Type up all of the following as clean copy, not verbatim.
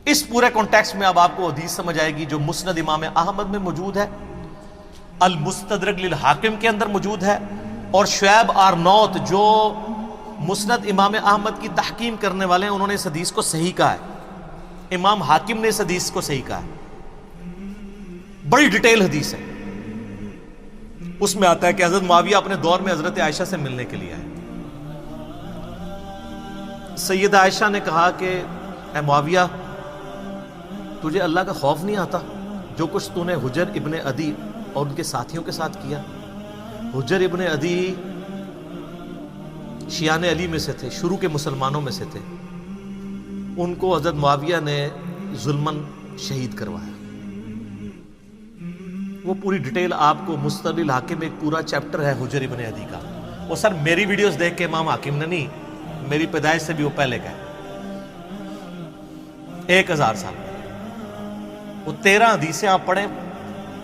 اس پورے کانٹیکسٹ میں اب آپ کو حدیث سمجھ آئے گی جو مسند امام احمد میں موجود ہے، المستدرک للحاکم کے اندر موجود ہے، اور شعیب آرنوت جو مسند امام احمد کی تحکیم کرنے والے ہیں انہوں نے اس حدیث کو صحیح کہا ہے، امام حاکم نے اس حدیث کو صحیح کہا ہے، بڑی ڈیٹیل حدیث ہے۔ اس میں آتا ہے کہ حضرت معاویہ اپنے دور میں حضرت عائشہ سے ملنے کے لیے آئے۔ سیدہ عائشہ نے کہا کہ اے معاویہ، تجھے اللہ کا خوف نہیں آتا جو کچھ تو نے حجر ابن عدی اور ان کے ساتھیوں کے ساتھ کیا؟ حجر ابن عدی شیعان علی میں سے تھے، شروع کے مسلمانوں میں سے تھے، ان کو حضرت معاویہ نے ظلماً شہید کروایا۔ وہ پوری ڈیٹیل آپ کو مستدرک الحاکم میں ایک پورا چیپٹر ہے حجر ابن عدی کا۔ وہ سر میری ویڈیوز دیکھ کے امام حاکم نے نہیں، میری پیدائش سے بھی وہ پہلے کا ہے، 1000 سال پہلے۔ وہ 13 حدیثیں آپ پڑھیں،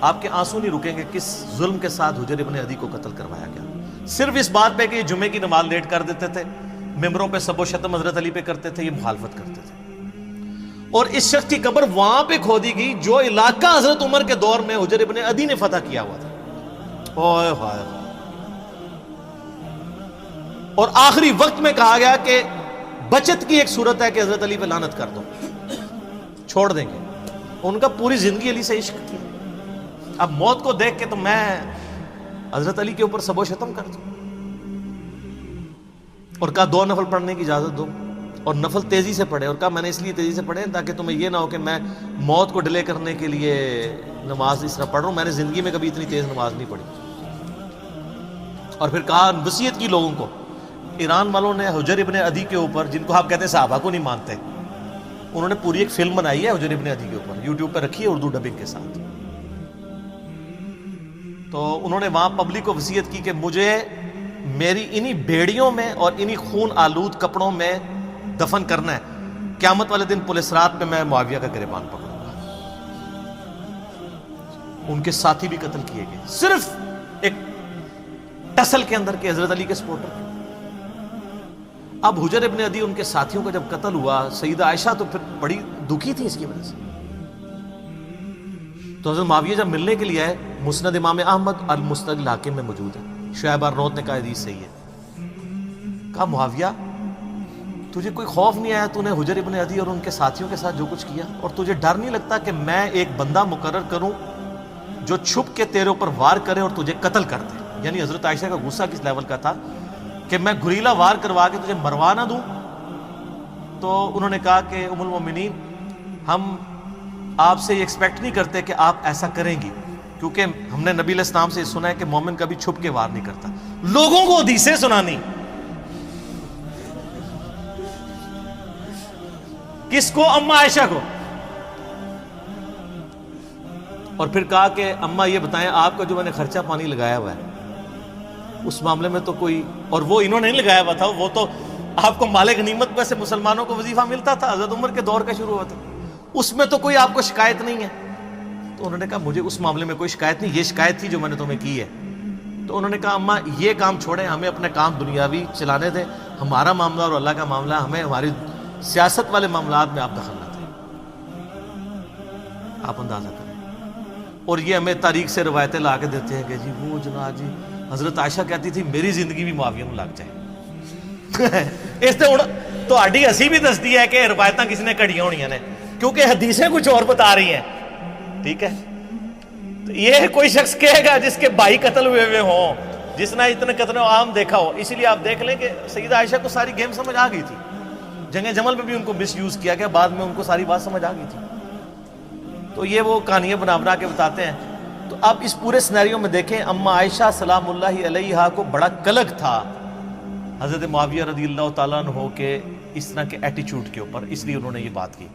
آپ کے آنسو نہیں رکیں گے کس ظلم کے ساتھ حجر ابن عدی کو قتل کروایا گیا، صرف اس بات پہ کہ یہ جمعے کی نماز لیٹ کر دیتے تھے، ممبروں پہ سب و شتم حضرت علی پہ کرتے تھے، یہ مخالفت کرتے تھے۔ اور اس شخص کی قبر وہاں پہ کھودی گئی جو علاقہ حضرت عمر کے دور میں حجر ابن عدی نے فتح کیا ہوا تھا۔ اوئے ہوئے۔ اور آخری وقت میں کہا گیا کہ بچت کی ایک صورت ہے کہ حضرت علی پہ لعنت کر دو، چھوڑ دیں گے۔ ان کا پوری زندگی علی سے عشق کیا، اب موت کو دیکھ کے تو میں حضرت علی کے اوپر سب و شتم کر دوں؟ اور کہا 2 نفل پڑھنے کی اجازت دو، اور نفل تیزی سے پڑھے، اور کہا میں نے اس لیے تیزی سے پڑھے تاکہ تمہیں یہ نہ ہو کہ میں موت کو ڈیلے کرنے کے لیے نماز اس طرح پڑھ رہا ہوں، میں نے زندگی میں کبھی اتنی تیز نماز نہیں پڑھی۔ اور پھر کہا وصیت کی لوگوں کو، ایران والوں نے حجر ابن عدی کے اوپر، جن کو آپ کہتے ہیں صحابہ کو نہیں مانتے، انہوں نے پوری ایک فلم بنائی ہے حجر ابن عدی کے اوپر، یوٹیوب پہ رکھی ہے اردو ڈبنگ کے ساتھ۔ تو انہوں نے وہاں پبلک کو وصیت کی کہ مجھے میری انہی بیڑیوں میں اور انہی خون آلود کپڑوں میں دفن کرنا ہے، قیامت والے دن پولیس رات میں میں معاویہ کا گریبان پکڑوں گا۔ ان کے ساتھی بھی قتل کیے گئے، صرف ایک ٹسل کے اندر کے حضرت علی کے سپورٹر۔ اب حجر ابن عدی ان کے ساتھیوں کا جب قتل ہوا، سیدہ عائشہ تو پھر بڑی دکھی تھی اس کی وجہ سے۔ تو حضرت معاویہ جب ملنے کے لیے آئے، مسند امام احمد المستدرک الحاکم میں موجود ہے، شعیب آرنوت نے کہا حدیث صحیح ہے۔ کہا معاویہ، تجھے کوئی خوف نہیں آیا تو نے حجر ابن عدی اور ان کے ساتھیوں کے ساتھ جو کچھ کیا؟ اور تجھے ڈر نہیں لگتا کہ میں ایک بندہ مقرر کروں جو چھپ کے تیرے اوپر وار کرے اور تجھے قتل کر دے؟ یعنی حضرت عائشہ کا غصہ کس لیول کا تھا کہ میں گریلا وار کروا کے تجھے مروا نہ دوں۔ تو انہوں نے کہا کہ ام المومنین، ہم آپ سے یہ ایکسپیکٹ نہیں کرتے کہ آپ ایسا کریں گی، کیونکہ ہم نے نبی علیہ السلام سے سنا ہے کہ مومن کبھی چھپ کے وار نہیں کرتا۔ لوگوں کو حدیثیں سنانی، کس کو؟ اما عائشہ کو۔ اور پھر کہا کہ اما یہ بتائیں، آپ کا جو میں نے خرچہ پانی لگایا ہوا ہے اس معاملے میں تو کوئی، اور وہ انہوں نے نہیں لگایا ہوا تھا، وہ تو آپ کو مال غنیمت میں سے مسلمانوں کو وظیفہ ملتا تھا، حضرت عمر کے دور کا شروع ہوا تھا، اس میں تو کوئی آپ کو شکایت نہیں ہے۔ تو انہوں نے کہا مجھے اس معاملے میں کوئی شکایت نہیں، یہ شکایت تھی جو میں نے تمہیں کی ہے۔ تو انہوں نے کہا اما یہ کام چھوڑیں، ہمیں اپنے کام دنیاوی چلانے دیں، ہمارا معاملہ اور اللہ کا معاملہ، ہمیں ہماری سیاست والے معاملات میں آپ دخل نہ دیں۔ آپ اندازہ کریں۔ اور یہ ہمیں تاریخ سے روایتیں لا کے دیتے ہیں کہ جی وہ جناب جی حضرت عائشہ کہتی تھی میری زندگی بھی معاویہ میں لگ جائے۔ اس سے تو ہڈی ہسی بھی دستی ہے کہ روایتاں کسی نے کڑیاں ہونی نے، کیونکہ حدیثیں کچھ اور بتا رہی ہیں، ٹھیک ہے۔ تو یہ کوئی شخص کہے گا جس کے بھائی قتل ہوئے ہوں، جس نے اتنے قتل عام دیکھا ہو۔ اسی لیے آپ دیکھ لیں کہ سیدہ عائشہ کو ساری گیم سمجھ آ گئی تھی، جنگ جمل میں بھی ان کو مس یوز کیا گیا، بعد میں ان کو ساری بات سمجھ آ گئی تھی۔ تو یہ وہ کہانیاں بنا بنا کے بتاتے ہیں۔ تو اب اس پورے سینیریو میں دیکھیں، اما عائشہ سلام اللہ علیہا کو بڑا کلک تھا حضرت معاویہ رضی اللہ تعالیٰ عنہ کے اس طرح کے ایٹیچیوڈ کے اوپر، اس لیے انہوں نے یہ بات کی۔